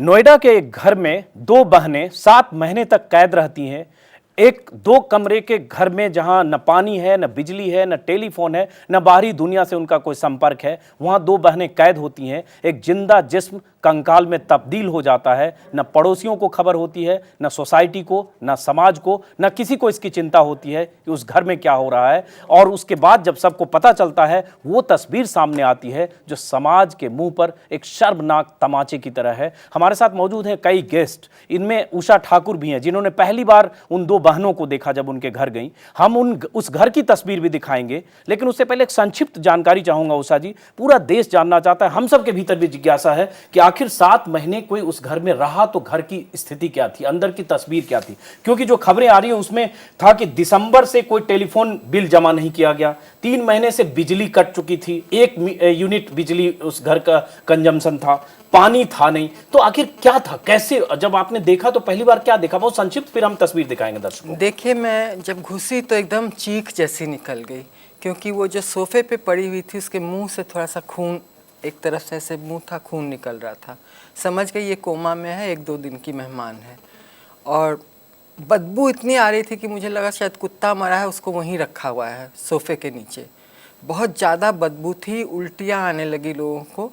नोएडा के एक घर में दो बहनें 7 महीने तक कैद रहती हैं। एक 2 कमरे के घर में जहां न पानी है, न बिजली है, न टेलीफोन है, न बाहरी दुनिया से उनका कोई संपर्क है, वहां 2 बहनें कैद होती हैं। एक जिंदा जिस्म कंकाल में तब्दील हो जाता है। न पड़ोसियों को खबर होती है, न सोसाइटी को, न समाज को, न किसी को इसकी चिंता होती है कि उस घर में क्या हो रहा है। और उसके बाद जब सबको पता चलता है, वो तस्वीर सामने आती है जो समाज के मुंह पर एक शर्मनाक तमाचे की तरह है। हमारे साथ मौजूद हैं कई गेस्ट, इनमें उषा ठाकुर भी हैं जिन्होंने पहली बार उन 2 बहनों को देखा जब उनके घर गई। हम उस घर की तस्वीर भी दिखाएंगे, लेकिन उससे पहले एक संक्षिप्त जानकारी चाहूंगा उषा जी। पूरा देश जानना चाहता है, हम सब के भीतर भी जिज्ञासा है कि आखिर 7 महीने कोई उस घर में रहा तो घर की स्थिति क्या थी, अंदर की तस्वीर क्या थी? क्योंकि जो खबरें आ रही हैं उसमें था कि दिसंबर से कोई टेलीफोन बिल जमा नहीं किया गया, 3 महीने से बिजली कट चुकी थी, 1 यूनिट बिजली उस घर का कंजम्पशन था, पानी था नहीं। तो आखिर क्या था, कैसे, जब आपने देखा तो पहली बार क्या देखा? बहुत संक्षिप्त, फिर हम तस्वीर दिखाएंगे दर्शकों। देखिए, मैं जब घुसी तो एकदम चीख जैसी निकल गई, क्योंकि वो जो सोफे पे पड़ी हुई थी उसके मुंह से थोड़ा सा खून, एक तरफ से ऐसे मुंह था, खून निकल रहा था। समझ गई ये कोमा में है, 1-2 दिन की मेहमान है। और बदबू इतनी आ रही थी कि मुझे लगा शायद कुत्ता मरा है, उसको वहीं रखा हुआ है सोफे के नीचे। बहुत ज़्यादा बदबू थी, उल्टियाँ आने लगी लोगों को,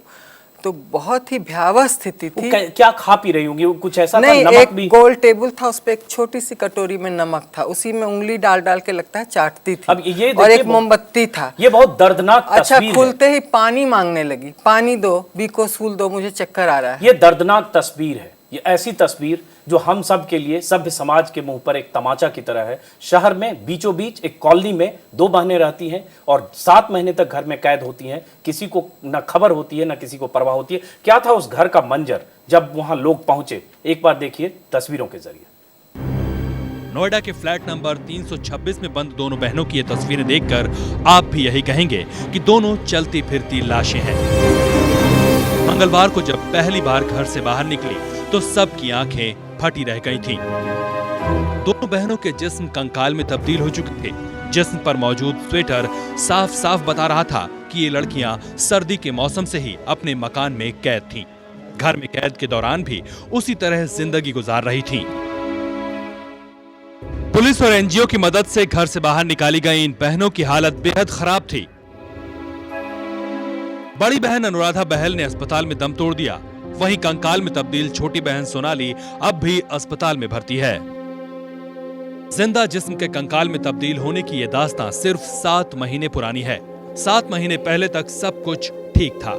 तो बहुत ही भयावह स्थिति थी। क्या खा पी रही होंगी? कुछ ऐसा नहीं, था, नमक एक भी? गोल टेबल था, उस पे एक छोटी सी कटोरी में नमक था, उसी में उंगली डाल डाल के लगता है चाटती थी। अब ये और एक मोमबत्ती था। ये बहुत दर्दनाक अच्छा, तस्वीर खुलते ही पानी मांगने लगी, पानी दो, बीकोसूल दो, मुझे चक्कर आ रहा है। ये दर्दनाक तस्वीर है। ये ऐसी तस्वीर जो हम सब के लिए, सभ्य समाज के मुंह पर एक तमाचा की तरह है। शहर में बीचों बीच एक कॉलोनी में 2 बहनें रहती हैं और 7 महीने तक घर में कैद होती हैं। किसी को न खबर होती है, न किसी को परवाह होती है। क्या था उस घर का मंजर जब वहां लोग पहुंचे? एक बार देखिए तस्वीरों के जरिए। नोएडा के फ्लैट नंबर 326 में बंद दोनों बहनों की ये तस्वीरें देखकर आप भी यही कहेंगे कि दोनों चलती फिरती लाशें हैं। मंगलवार को जब पहली बार घर से बाहर निकली तो सबकी आंखें फटी रह गई थीं। दोनों बहनों के जिस्म कंकाल में तब्दील हो चुके थे। जिस्म पर मौजूद स्वेटर साफ साफ बता रहा था कि ये लड़कियां सर्दी के मौसम से ही अपने मकान में कैद थीं। घर में कैद के दौरान भी उसी तरह जिंदगी गुजार रही थीं। पुलिस और एनजीओ की मदद से घर से बाहर निकाली गई इन बहनों की हालत बेहद खराब थी। बड़ी बहन अनुराधा बहल ने अस्पताल में दम तोड़ दिया। वहीं कंकाल में तब्दील छोटी बहन सोनाली अब भी अस्पताल में भर्ती है। जिंदा जिस्म के कंकाल में तब्दील होने की यह दास्तां सिर्फ 7 महीने पुरानी है। 7 महीने पहले तक सब कुछ ठीक था।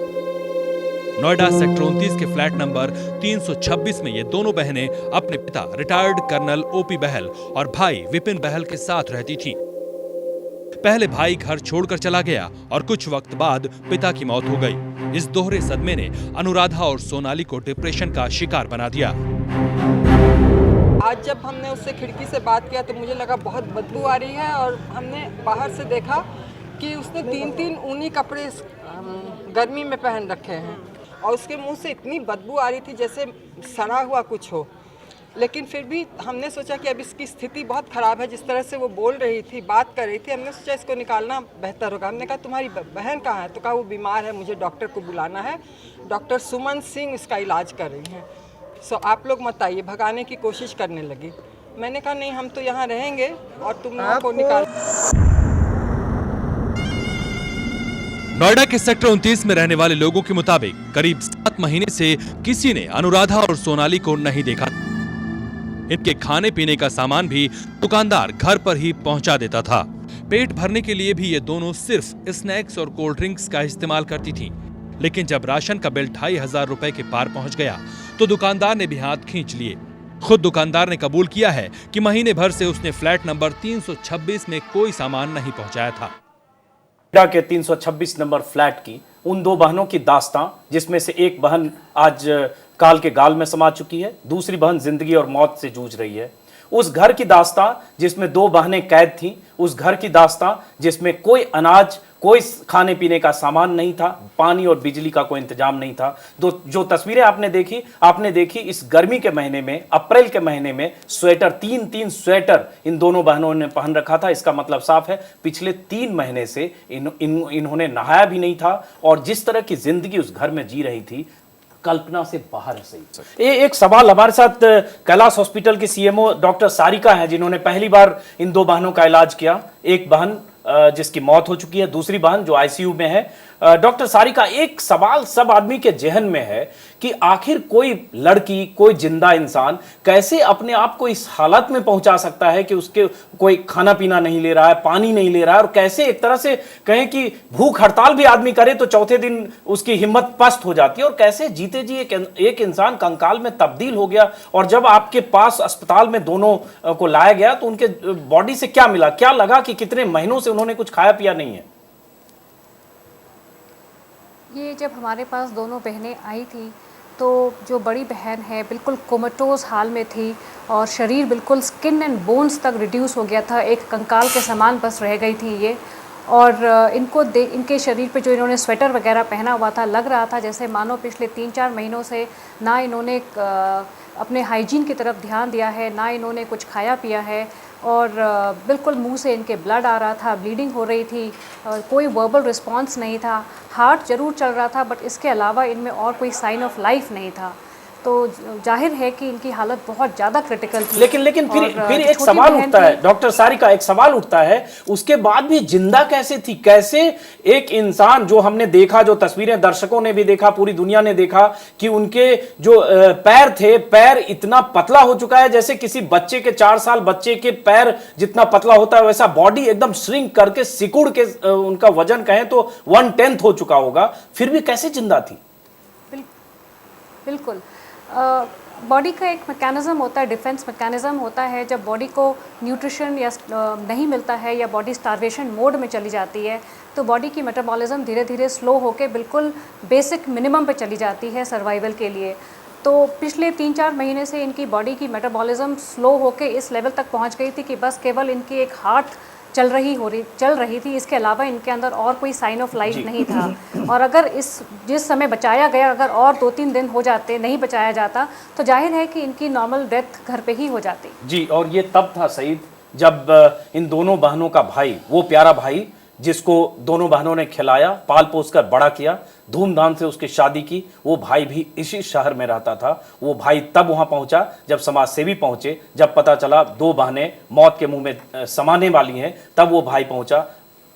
नोएडा सेक्टर 29 के फ्लैट नंबर 326 में ये दोनों बहनें अपने पिता रिटायर्ड कर्नल ओपी बहल और भाई विपिन बहल के साथ रहती थीं। पहले भाई घर छोड़कर चला गया और कुछ वक्त बाद पिता की मौत हो गई। इस दोहरे सदमे ने अनुराधा और सोनाली को डिप्रेशन का शिकार बना दिया। आज जब हमने उससे खिड़की से बात किया तो मुझे लगा बहुत बदबू आ रही है, और हमने बाहर से देखा कि उसने 3-3 ऊनी कपड़े गर्मी में पहन रखे हैं और उसके मुंह से इतनी बदबू आ रही थी जैसे सड़ा हुआ कुछ हो। लेकिन फिर भी हमने सोचा कि अब इसकी स्थिति बहुत ख़राब है। जिस तरह से वो बोल रही थी, बात कर रही थी, हमने सोचा इसको निकालना बेहतर होगा। हमने कहा तुम्हारी बहन कहाँ है? तो कहा वो बीमार है, मुझे डॉक्टर को बुलाना है, डॉक्टर सुमन सिंह इसका इलाज कर रही हैं। सो आप लोग मत आइए, भगाने की कोशिश करने लगी। मैंने कहा नहीं, हम तो यहाँ रहेंगे और तुम लोगों को निकाल। नोएडा के सेक्टर 29 में रहने वाले लोगों के मुताबिक करीब 7 महीने से किसी ने अनुराधा और सोनाली को नहीं देखा। इनके खाने पीने का सामान भी दुकानदार घर पर ही पहुंचा देता था। पेट भरने के लिए भी ये दोनों सिर्फ स्नैक्स और कोल्ड ड्रिंक्स का इस्तेमाल करती थीं। लेकिन जब राशन का बिल 2500 रुपए के पार पहुंच गया तो दुकानदार ने भी हाथ खींच लिए। खुद दुकानदार ने कबूल किया है कि महीने भर से उसने फ्लैट नंबर 326 में कोई सामान नहीं पहुंचाया था। नोएडा के 326 नंबर फ्लैट की उन 2 बहनों की दास्तां, जिसमें से एक बहन आज काल के गाल में समा चुकी है, दूसरी बहन जिंदगी और मौत से जूझ रही है। उस घर की दास्तां जिसमें 2 बहनें कैद थीं, उस घर की दास्तां जिसमें कोई अनाज, कोई खाने पीने का सामान नहीं था, पानी और बिजली का कोई इंतजाम नहीं था। जो तस्वीरें आपने देखी इस गर्मी के महीने में, अप्रैल के महीने में, स्वेटर 3-3 स्वेटर इन दोनों बहनों ने पहन रखा था। इसका मतलब साफ है पिछले 3 महीने से इन्होंने नहाया भी नहीं था और जिस तरह की जिंदगी उस घर में जी रही थी, कल्पना से बाहर है। सही एक सवाल हमारे साथ कैलाश हॉस्पिटल के सीएमओ डॉक्टर सारिका हैं, जिन्होंने पहली बार इन दो बहनों का इलाज किया। एक बहन जिसकी मौत हो चुकी है, दूसरी बहन जो आईसीयू में है। डॉक्टर सारिका, एक सवाल सब आदमी के जहन में है कि आखिर कोई लड़की, कोई जिंदा इंसान कैसे अपने आप को इस हालत में पहुंचा सकता है कि उसके कोई खाना पीना नहीं ले रहा है, पानी नहीं ले रहा है, और कैसे एक तरह से कहें कि भूख हड़ताल भी आदमी करे तो चौथे दिन उसकी हिम्मत पस्त हो जाती है, और कैसे जीते जी एक इंसान कंकाल में तब्दील हो गया। और जब आपके पास अस्पताल में दोनों को लाया गया तो उनके बॉडी से क्या मिला, क्या लगा कि कितने महीनों से उन्होंने कुछ खाया पिया नहीं है? ये जब हमारे पास दोनों बहनें आई थी तो जो बड़ी बहन है बिल्कुल कोमेटोज हाल में थी और शरीर बिल्कुल स्किन एंड बोन्स तक रिड्यूस हो गया था, एक कंकाल के समान बस रह गई थी ये। और इनके शरीर पे जो इन्होंने स्वेटर वगैरह पहना हुआ था, लग रहा था जैसे मानो पिछले 3-4 महीनों से ना इन्होंने अपने हाइजीन की तरफ ध्यान दिया है, ना इन्होंने कुछ खाया पिया है, और बिल्कुल मुंह से इनके ब्लड आ रहा था, ब्लीडिंग हो रही थी, कोई वर्बल रिस्पांस नहीं था। हार्ट ज़रूर चल रहा था बट इसके अलावा इनमें और कोई साइन ऑफ लाइफ नहीं था। तो जाहिर है कि इनकी हालत बहुत ज़्यादा क्रिटिकल थी। लेकिन फिर एक सवाल उठता है डॉक्टर सारिका, एक सवाल उठता है, उसके बाद भी जिंदा कैसे थी? कैसे एक इंसान, जो हमने देखा, जो तस्वीरें दर्शकों ने भी देखा, पूरी दुनिया ने देखा कि उनके जो पैर थे, पैर इतना पतला हो चुका है जैसे किसी बच्चे के 4 साल बच्चे के पैर जितना पतला होता है वैसा बॉडी एकदम श्रिंक करके, सिकुड़ के उनका वजन कहें तो 1/10 हो चुका होगा, फिर भी कैसे जिंदा थी? बिल्कुल बॉडी का एक मैकेनिज़्म होता है, डिफेंस मैकेनिज़्म होता है। जब बॉडी को न्यूट्रिशन या नहीं मिलता है या बॉडी स्टारवेशन मोड में चली जाती है तो बॉडी की मेटाबॉलिज्म धीरे धीरे स्लो होकर बिल्कुल बेसिक मिनिमम पे चली जाती है सर्वाइवल के लिए। तो पिछले 3-4 महीने से इनकी बॉडी की मेटाबॉलिज्म स्लो होकर इस लेवल तक पहुंच गई थी कि बस केवल इनकी एक हार्ट चल रही थी, इसके अलावा इनके अंदर और कोई साइन ऑफ लाइफ नहीं था। और अगर जिस समय बचाया गया, अगर और 2-3 दिन हो जाते, नहीं बचाया जाता, तो जाहिर है कि इनकी नॉर्मल डेथ घर पे ही हो जाती। जी, और ये तब था सईद जब इन दोनों बहनों का भाई, वो प्यारा भाई जिसको दोनों बहनों ने खिलाया, पाल पोस कर बड़ा किया, धूमधाम से उसकी शादी की, वो भाई भी इसी शहर में रहता था। वो भाई तब वहां पहुंचा जब समाज सेवी पहुंचे, जब पता चला 2 बहनें मौत के मुंह में समाने वाली हैं, तब वो भाई पहुंचा।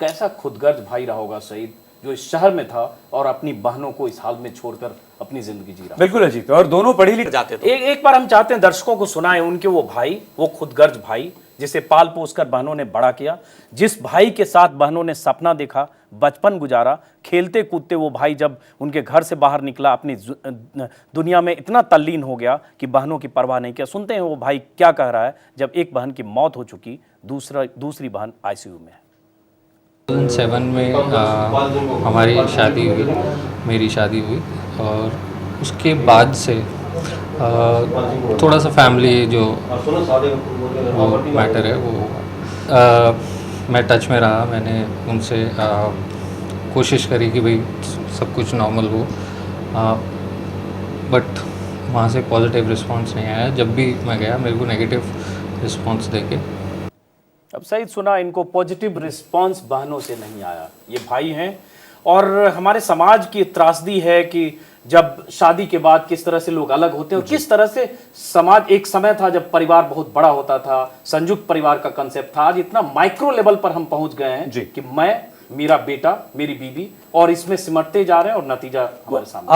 कैसा खुदगर्ज भाई रहा होगा सईद, जो इस शहर में था और अपनी बहनों को इस हाल में छोड़कर अपनी जिंदगी जी रहा। बिल्कुल अजीत, और दोनों पढ़ी लिख जाते थे। एक बार हम चाहते हैं दर्शकों को सुनाएं उनके वो भाई, वो खुदगर्ज भाई जिसे पाल पोस कर बहनों ने बड़ा किया, जिस भाई के साथ बहनों ने सपना देखा, बचपन गुजारा, खेलते कूदते वो भाई जब उनके घर से बाहर निकला अपनी दुनिया में इतना तल्लीन हो गया कि बहनों की परवाह नहीं किया। सुनते हैं वो भाई क्या कह रहा है जब एक बहन की मौत हो चुकी, दूसरी बहन आईसीयू में है। 2007 में हमारी शादी हुई, मेरी शादी हुई, और उसके बाद से थोड़ा सा फैमिली जो वो मैटर है वो मैं टच में रहा। मैंने उनसे कोशिश करी कि भाई सब कुछ नॉर्मल हो, बट वहाँ से पॉजिटिव रिस्पांस नहीं आया। जब भी मैं गया मेरे को नेगेटिव रिस्पांस देके। अब सही सुना, इनको पॉजिटिव रिस्पांस बहनों से नहीं आया। ये भाई हैं और हमारे समाज की त्रासदी है कि जब शादी के बाद किस तरह से लोग अलग होते हैं और किस तरह से समाज, एक समय था जब परिवार बहुत बड़ा होता था, संयुक्त परिवार का कंसेप्ट था, आज इतना माइक्रो लेवल पर हम पहुंच गए हैं कि मैं, मेरा बेटा, मेरी बीवी, और इसमें सिमटते जा रहे हैं और नतीजा हमारे सामने।